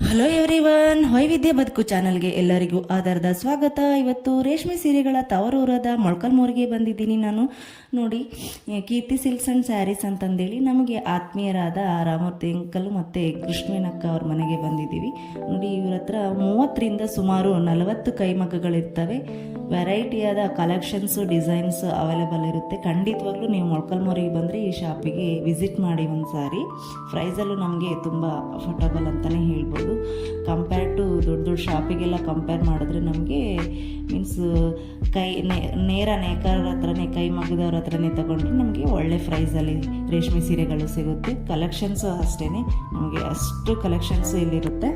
Hello everyone, ವೈವಿಧ್ಯ ಬದುಕು ಚಾನಲ್ಗೆ ಎಲ್ಲರಿಗೂ ಆಧಾರದ ಸ್ವಾಗತ. ಇವತ್ತು ರೇಷ್ಮೆ ಸೀರೆಗಳ ತವರೂರದ ಮೊಳಕಲ್ಮೂರಿಗೆ ಬಂದಿದ್ದೀನಿ ನಾನು. ನೋಡಿ, ಕೀರ್ತಿ ಸಿಲ್ಕ್ಸ್ ಆ್ಯಂಡ್ ಸ್ಯಾರೀಸ್ ಅಂತಂದೇಳಿ ನಮಗೆ ಆತ್ಮೀಯರಾದ ರಾಮೂರ್ತಿ ಅಂಕಲ್ ಮತ್ತು ಕೃಷ್ಣನಕ್ಕ ಅವ್ರ ಮನೆಗೆ ಬಂದಿದ್ದೀವಿ. ನೋಡಿ, ಇವ್ರ ಹತ್ರ 30ರಿಂದ ಸುಮಾರು 40 ಕೈಮಗ್ಗಗಳಿರ್ತವೆ. ವೆರೈಟಿಯಾದ ಕಲೆಕ್ಷನ್ಸು, ಡಿಸೈನ್ಸು ಅವೈಲೇಬಲ್ ಇರುತ್ತೆ. ಖಂಡಿತವಾಗ್ಲೂ ನೀವು ಮೊಳಕಲ್ಮೂರಿಗೆ ಬಂದರೆ ಈ ಶಾಪಿಗೆ ವಿಸಿಟ್ ಮಾಡಿ ಒಂದು ಸಾರಿ. ಪ್ರೈಸಲ್ಲೂ ನಮಗೆ ತುಂಬ ಅಫೋರ್ಡಬಲ್ ಅಂತಲೇ ಹೇಳ್ಬೋದು. ಕಂಪೇರ್ ಟು ದೊಡ್ಡ ಶಾಪಿಗೆಲ್ಲ ಕಂಪೇರ್ ಮಾಡಿದ್ರೆ ನಮಗೆ ಮೀನ್ಸ್ ನೇರ ನೇಕಾರರ ಹತ್ರನೇ, ಕೈ ಮಗ್ಗದವ್ರ ಹತ್ರನೇ ತಗೊಂಡ್ರೆ ನಮಗೆ ಒಳ್ಳೆ ಪ್ರೈಸಲ್ಲಿ ರೇಷ್ಮೆ ಸೀರೆಗಳು ಸಿಗುತ್ತೆ. ಕಲೆಕ್ಷನ್ಸು ಅಷ್ಟೇ, ನಮಗೆ ಅಷ್ಟು ಕಲೆಕ್ಷನ್ಸು ಇಲ್ಲಿರುತ್ತೆ.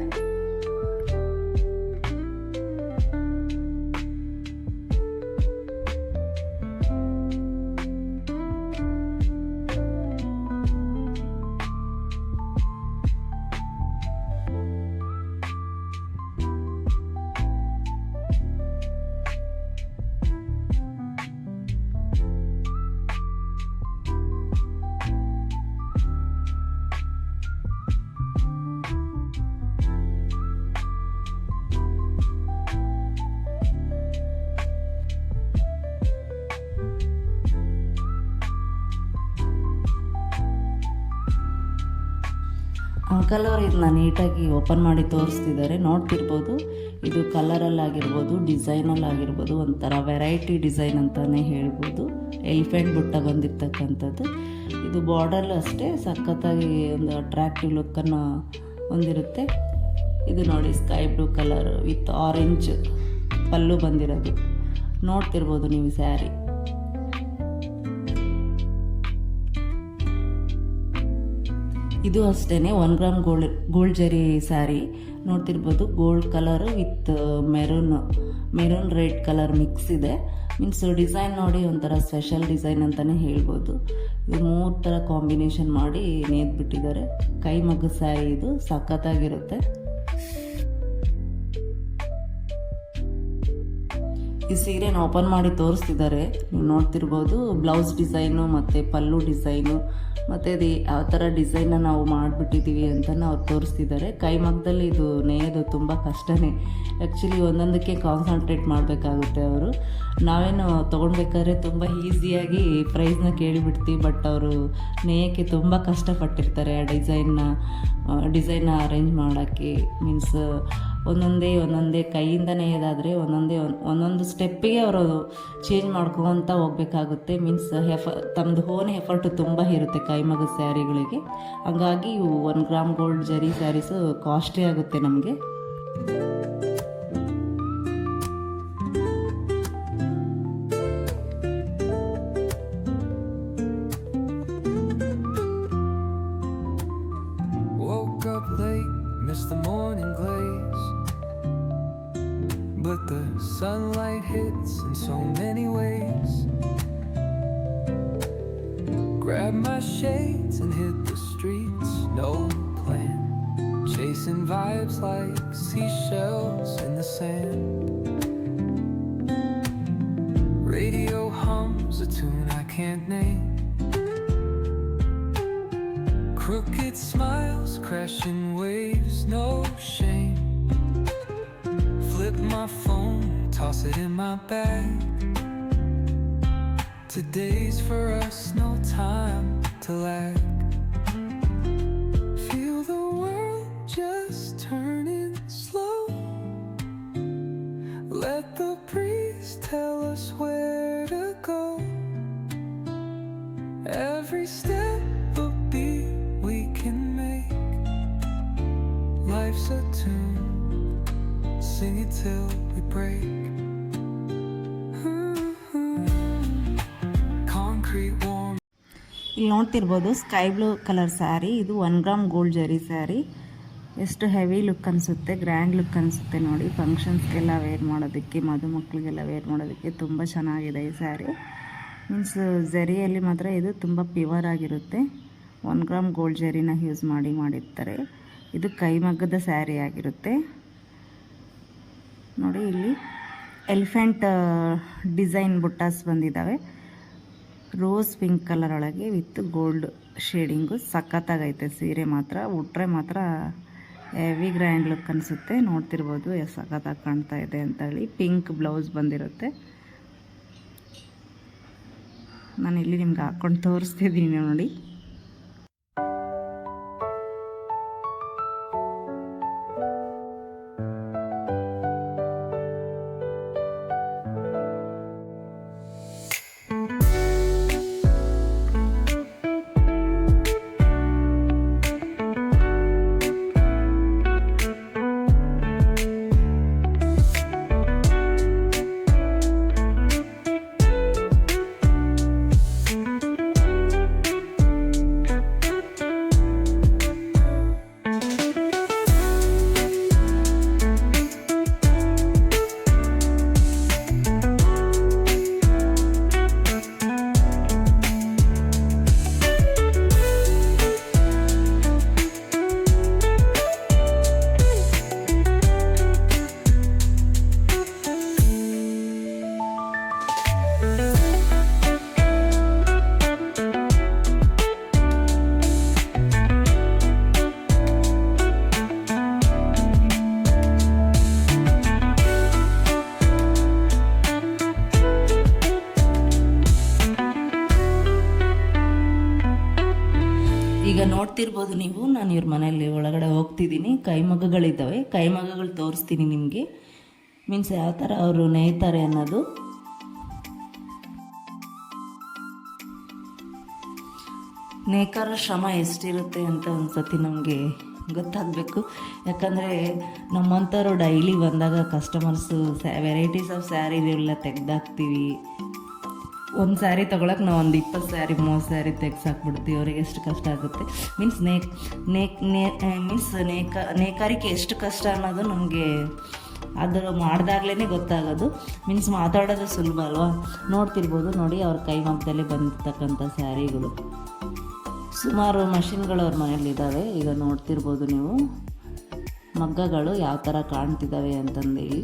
ಅಂಕಲ್ ಅವರು ಇದನ್ನ ನೀಟಾಗಿ ಓಪನ್ ಮಾಡಿ ತೋರಿಸ್ತಿದ್ದಾರೆ, ನೋಡ್ತಿರ್ಬೋದು. ಇದು ಕಲರಲ್ಲಾಗಿರ್ಬೋದು, ಡಿಸೈನಲ್ಲಾಗಿರ್ಬೋದು, ಒಂಥರ ವೆರೈಟಿ ಡಿಸೈನ್ ಅಂತಲೇ ಹೇಳ್ಬೋದು. ಎಲಿಫೆಂಟ್ ಬುಟ್ಟ ಬಂದಿರ್ತಕ್ಕಂಥದ್ದು. ಇದು ಬಾರ್ಡರ್ ಅಷ್ಟೇ ಸಖತ್ತಾಗಿ ಒಂದು ಅಟ್ರಾಕ್ಟಿವ್ ಲುಕ್ಕನ್ನು ಹೊಂದಿರುತ್ತೆ. ಇದು ನೋಡಿ, sky blue colour with orange ಪಲ್ಲು ಬಂದಿರೋದು ನೋಡ್ತಿರ್ಬೋದು ನೀವು ಸ್ಯಾರಿ. ಇದು ಅಷ್ಟೇ 1 ಗ್ರಾಮ್ ಗೋಲ್ಡ್ ಜರಿ ಸ್ಯಾರಿ ನೋಡ್ತಿರ್ಬೋದು. Gold colour with maroon red colour mix ಇದೆ. ಮೀನ್ಸ್ ಡಿಸೈನ್ ನೋಡಿ, ಒಂಥರ ಸ್ಪೆಷಲ್ ಡಿಸೈನ್ ಅಂತಲೇ ಹೇಳ್ಬೋದು. ಇದು 3 ಥರ ಕಾಂಬಿನೇಷನ್ ಮಾಡಿ ನೇದ್ಬಿಟ್ಟಿದ್ದಾರೆ. ಕೈ ಮಗ್ಗ ಸ್ಯಾರಿ ಇದು, ಸಖತ್ತಾಗಿರುತ್ತೆ. ಈ ಸೀರೆನ ಓಪನ್ ಮಾಡಿ ತೋರಿಸ್ತಿದ್ದಾರೆ, ನೀವು ನೋಡ್ತಿರ್ಬೋದು. ಬ್ಲೌಸ್ ಡಿಸೈನು ಮತ್ತು ಪಲ್ಲು ಡಿಸೈನು ಮತ್ತು ಅದು ಯಾವ ಥರ ಡಿಸೈನ್ನ ನಾವು ಮಾಡಿಬಿಟ್ಟಿದ್ದೀವಿ ಅಂತ ಅವ್ರು ತೋರಿಸ್ತಿದ್ದಾರೆ. ಕೈ ಮಗ್ಗದಲ್ಲಿ ಇದು ನೇಯೋದು ತುಂಬ ಕಷ್ಟನೇ. ಆ್ಯಕ್ಚುಲಿ ಒಂದೊಂದಕ್ಕೆ ಕಾನ್ಸಂಟ್ರೇಟ್ ಮಾಡಬೇಕಾಗುತ್ತೆ ಅವರು. ನಾವೇನು ತೊಗೊಳ್ಬೇಕಾದ್ರೆ ತುಂಬ ಈಸಿಯಾಗಿ ಪ್ರೈಸ್ನ ಕೇಳಿಬಿಡ್ತೀವಿ, ಬಟ್ ಅವರು ನೇಯೋಕ್ಕೆ ತುಂಬ ಕಷ್ಟಪಟ್ಟಿರ್ತಾರೆ. ಆ ಡಿಸೈನ್ನ ಅರೇಂಜ್ ಮಾಡೋಕ್ಕೆ. ಮೀನ್ಸ್ ಒಂದೊಂದೇ ಕೈಯಿಂದ ನೇಯೋದಾದರೆ ಒಂದೊಂದು ಸ್ಟೆಪ್ಪಿಗೆ ಅವರು ಚೇಂಜ್ ಮಾಡ್ಕೊತ ಹೋಗಬೇಕಾಗುತ್ತೆ. ಮೀನ್ಸ್ ತಮ್ಮದು ಓನ್ ಎಫರ್ಟು ತುಂಬ ಇರುತ್ತೆ ಕೈಮಗ್ಗದ ಸ್ಯಾರಿಗಳಿಗೆ. ಹಾಗಾಗಿ ಇವು 1 ಗ್ರಾಮ್ ಗೋಲ್ಡ್ ಜರಿ ಸ್ಯಾರೀಸು ಕಾಸ್ಟ್ಲಿ ಆಗುತ್ತೆ ನಮಗೆ. But the sunlight hits in so many ways. Grab my shades and hit the streets, no plan. Chasing vibes like seashells in the sand. Radio hums a tune I can't name. Crooked smiles, crashing waves, no shame. Flip my phone, toss it in my bag. Today's for us, no time to lag. Feel the world just turning slow. Let the breeze tell us where to go. Every step a beat we can make. Life's a tune, sing it till we break. Concrete warm. ಇಲ್ಲಿ ನೋಡ್ತಿರ್ಬೋದು, sky blue colour sari. ಇದು 1 gram gold ಜರಿ ಸ್ಯಾರಿ. ಎಷ್ಟು heavy look ಅನಿಸುತ್ತೆ, grand look ಅನಿಸುತ್ತೆ ನೋಡಿ. ಫಂಕ್ಷನ್ಸ್ಗೆಲ್ಲ wear ಮಾಡೋದಕ್ಕೆ, ಮದುಮಕ್ಕಳಿಗೆಲ್ಲ wear ಮಾಡೋದಕ್ಕೆ ತುಂಬ ಚೆನ್ನಾಗಿದೆ ಈ ಸ್ಯಾರಿ. ಮೀನ್ಸ್ ಜರಿಯಲ್ಲಿ ಮಾತ್ರ ಇದು ತುಂಬ ಪ್ಯೂರ್ ಆಗಿರುತ್ತೆ. 1 ಗ್ರಾಮ್ ಗೋಲ್ಡ್ ಜರಿನ ಯೂಸ್ ಮಾಡಿರ್ತಾರೆ. ಇದು ಕೈಮಗ್ಗದ ಸ್ಯಾರಿ ಆಗಿರುತ್ತೆ ನೋಡಿ. ಇಲ್ಲಿ ಎಲಿಫೆಂಟ್ ಡಿಸೈನ್ ಬುಟ್ಟಾಸ್ ಬಂದಿದ್ದಾವೆ. ರೋಸ್ ಪಿಂಕ್ ಕಲರ್ ಒಳಗೆ ವಿತ್ ಗೋಲ್ಡ್ ಶೇಡಿಂಗು. ಸಖತ್ತಾಗೈತೆ ಸೀರೆ ಮಾತ್ರ. ಉಟ್ರೆ ಮಾತ್ರ ಹೆವಿ ಗ್ರ್ಯಾಂಡ್ ಲುಕ್ ಅನಿಸುತ್ತೆ. ನೋಡ್ತಿರ್ಬೋದು ಎಷ್ಟು ಸಖತ್ತಾಗಿ ಕಾಣ್ತಾ ಇದೆ ಅಂತೇಳಿ. ಪಿಂಕ್ ಬ್ಲೌಸ್ ಬಂದಿರುತ್ತೆ. ನಾನು ಇಲ್ಲಿ ನಿಮ್ಗೆ ಹಾಕ್ಕೊಂಡು ತೋರಿಸ್ತಿದ್ದೀನಿ ನೋಡಿ. ಈಗ ನೋಡ್ತಿರ್ಬೋದು ನೀವು, ನಾನು ಇವ್ರ ಮನೆಯಲ್ಲಿ ಒಳಗಡೆ ಹೋಗ್ತಿದ್ದೀನಿ. ಕೈಮಗ್ಗಗಳಿದ್ದಾವೆ, ಕೈಮಗ್ಗಗಳು ತೋರಿಸ್ತೀನಿ ನಿಮಗೆ. ಮೀನ್ಸ್ ಯಾವ ಥರ ಅವರು ನೇಯ್ತಾರೆ ಅನ್ನೋದು. ನೇಕಾರ ಶ್ರಮ ಎಷ್ಟಿರುತ್ತೆ ಅಂತ ಒಂದ್ಸತಿ ನಮಗೆ ಗೊತ್ತಾಗಬೇಕು. ಯಾಕಂದರೆ ನಮ್ಮಂಥವ್ರು ಡೈಲಿ ಬಂದಾಗ ಕಸ್ಟಮರ್ಸು ವೆರೈಟೀಸ್ ಆಫ್ ಸ್ಯಾರಿನೆಲ್ಲ ತೆಗ್ದಾಕ್ತೀವಿ. ಒಂದು ಸ್ಯಾರಿ ತೊಗೊಳಕ್ಕೆ ನಾವು ಒಂದು 20 ಸ್ಯಾರಿ 30 ಸ್ಯಾರಿ ತೆಗ್ಸಾಕ್ಬಿಡ್ತೀವಿ. ಅವ್ರಿಗೆ ಎಷ್ಟು ಕಷ್ಟ ಆಗುತ್ತೆ. ಮೀನ್ಸ್ ನೇಕಾರಿಕೆ ಎಷ್ಟು ಕಷ್ಟ ಅನ್ನೋದು ನಮಗೆ ಅದು ಮಾಡಿದಾಗ್ಲೇ ಗೊತ್ತಾಗೋದು. ಮೀನ್ಸ್ ಮಾತಾಡೋದು ಸುಲಭ ಅಲ್ವಾ. ನೋಡ್ತಿರ್ಬೋದು ನೋಡಿ, ಅವ್ರ ಕೈಮಗ್ಗದಲ್ಲಿ ಬಂದಿರ್ತಕ್ಕಂಥ ಸ್ಯಾರಿಗಳು. ಸುಮಾರು ಮಷಿನ್ಗಳು ಅವ್ರ ಮನೇಲಿದ್ದಾವೆ. ಈಗ ನೋಡ್ತಿರ್ಬೋದು ನೀವು ಮಗ್ಗಗಳು ಯಾವ ಥರ ಕಾಣ್ತಿದ್ದಾವೆ ಅಂತಂದೇಳಿ.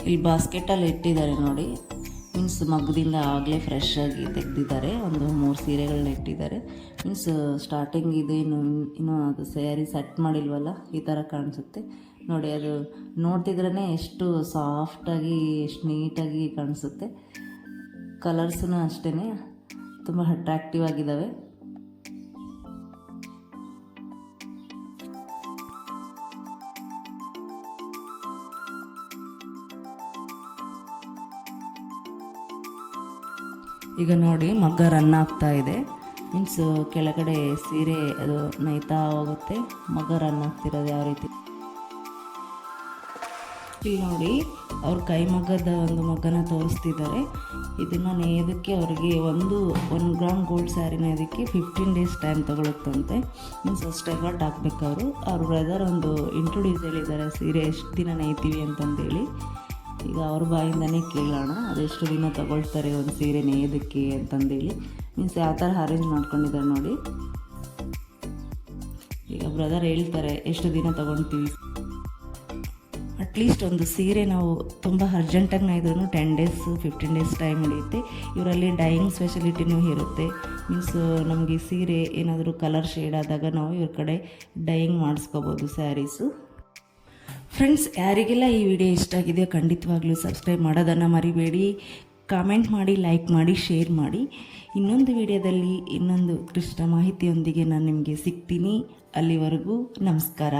ಇಲ್ಲಿ ಬಾಸ್ಕೆಟಲ್ಲಿ ಇಟ್ಟಿದ್ದಾರೆ ನೋಡಿ. ಮೀನ್ಸ್ ಮಗ್ಗದಿಂದ ಆಗಲೇ ಫ್ರೆಶ್ ಆಗಿ ತೆಗೆದಿದ್ದಾರೆ. ಒಂದು 3 ಸೀರೆಗಳನ್ನ ಇಟ್ಟಿದ್ದಾರೆ. ಮೀನ್ಸ್ ಸ್ಟಾರ್ಟಿಂಗ್ ಇದು ಇನ್ನೂ ಅದು ಸ್ಯಾರಿ ಸೆಟ್ ಮಾಡಿಲ್ವಲ್ಲ, ಈ ಥರ ಕಾಣಿಸುತ್ತೆ ನೋಡಿ. ಅದು ನೋಡ್ತಿದ್ರೇ ಎಷ್ಟು ಸಾಫ್ಟಾಗಿ ಎಷ್ಟು ನೀಟಾಗಿ ಕಾಣಿಸುತ್ತೆ. ಕಲರ್ಸೂ ಅಷ್ಟೇ ತುಂಬ ಅಟ್ರಾಕ್ಟಿವ್ ಆಗಿದ್ದಾವೆ. ಈಗ ನೋಡಿ ಮಗ್ಗ ರನ್ ಆಗ್ತಾ ಇದೆ. ಮೀನ್ಸ್ ಕೆಳಗಡೆ ಸೀರೆ ಅದು ನೈತಾ ಹೋಗುತ್ತೆ, ಮಗ್ಗ ರನ್ ಆಗ್ತಿರೋದು ಯಾವ ರೀತಿ. ಇಲ್ಲಿ ನೋಡಿ ಅವ್ರ ಕೈಮಗ್ಗದ ಒಂದು ಮಗ್ಗನ ತೋರಿಸ್ತಿದ್ದಾರೆ. ಇದನ್ನು ನೇಯೋದಕ್ಕೆ ಅವ್ರಿಗೆ 1 ಗ್ರಾಮ್ ಗೋಲ್ಡ್ ಸ್ಯಾರಿನ ಇದಕ್ಕೆ 15 ಡೇಸ್ ಟೈಮ್ ತೊಗೊಳುತ್ತಂತೆ. ಮೀನ್ಸ್ ಅಷ್ಟು ಎಫರ್ಟ್ ಹಾಕ್ಬೇಕು ಅವರು. ಅವ್ರ ಬ್ರದರ್ ಒಂದು ಇಂಟ್ರೊಡ್ಯೂಸ್ ಹೇಳಿದ್ದಾರೆ ಸೀರೆ ಎಷ್ಟು ದಿನ ನೇಯ್ತೀವಿ ಅಂತಂದೇಳಿ. ಈಗ ಅವ್ರ ಬಾಯಿಂದನೇ ಕೇಳೋಣ ಅದೆಷ್ಟು ದಿನ ತೊಗೊಳ್ತಾರೆ ಒಂದು ಸೀರೆ ನೇಯೋದಕ್ಕೆ ಅಂತಂದೇಳಿ. ಮೀನ್ಸ್ ಯಾವ ಥರ ಅರೇಂಜ್ ಮಾಡ್ಕೊಂಡಿದ್ದಾರೆ ನೋಡಿ. ಈಗ ಬ್ರದರ್ ಹೇಳ್ತಾರೆ ಎಷ್ಟು ದಿನ ತೊಗೊಳ್ತೀವಿ. ಅಟ್ಲೀಸ್ಟ್ ಒಂದು ಸೀರೆ ನಾವು ತುಂಬ ಅರ್ಜೆಂಟಾಗಿ ನೇಯ್ದ್ರೂ 10 ಡೇಸ್ 15 ಡೇಸ್ ಟೈಮ್ ಹಿಡಿಯುತ್ತೆ. ಇವರಲ್ಲಿ ಡೈಯಿಂಗ್ ಸ್ಪೆಷಲಿಟಿನೂ ಇರುತ್ತೆ. ಮೀನ್ಸ್ ನಮಗೆ ಸೀರೆ ಏನಾದರೂ ಕಲರ್ ಶೇಡ್ ಆದಾಗ ನಾವು ಇವ್ರ ಕಡೆ ಡೈಯಿಂಗ್ ಮಾಡಿಸ್ಕೋಬೋದು ಸ್ಯಾರೀಸು. ಫ್ರೆಂಡ್ಸ್, ಯಾರಿಗೆಲ್ಲ ಈ ವಿಡಿಯೋ ಇಷ್ಟ ಆಗಿದೆಯೋ ಖಂಡಿತವಾಗ್ಲೂ ಸಬ್ಸ್ಕ್ರೈಬ್ ಮಾಡೋದನ್ನು ಮರಿಬೇಡಿ. ಕಾಮೆಂಟ್ ಮಾಡಿ, ಲೈಕ್ ಮಾಡಿ, ಶೇರ್ ಮಾಡಿ. ಇನ್ನೊಂದು ವಿಡಿಯೋದಲ್ಲಿ ಇನ್ನೊಂದು ಉತ್ಕೃಷ್ಟ ಮಾಹಿತಿಯೊಂದಿಗೆ ನಾನು ನಿಮಗೆ ಸಿಗ್ತೀನಿ. ಅಲ್ಲಿವರೆಗೂ ನಮಸ್ಕಾರ.